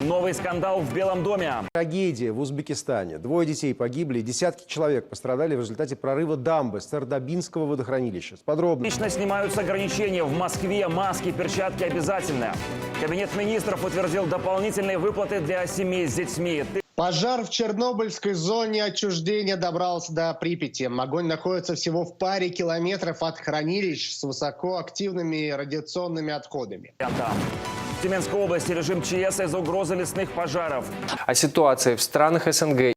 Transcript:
Новый скандал в Белом доме. Трагедия в Узбекистане. 2 детей погибли, десятки человек пострадали в результате прорыва дамбы Сардабинского водохранилища. Подробно. Лично снимаются ограничения. В Москве маски, перчатки обязательны. Кабинет министров утвердил дополнительные выплаты для семей с детьми. Пожар в Чернобыльской зоне отчуждения добрался до Припяти. Огонь находится всего в паре километров от хранилищ с высокоактивными радиационными отходами. В Тюменской области режим ЧС из-за угрозы лесных пожаров. О ситуации в странах СНГ.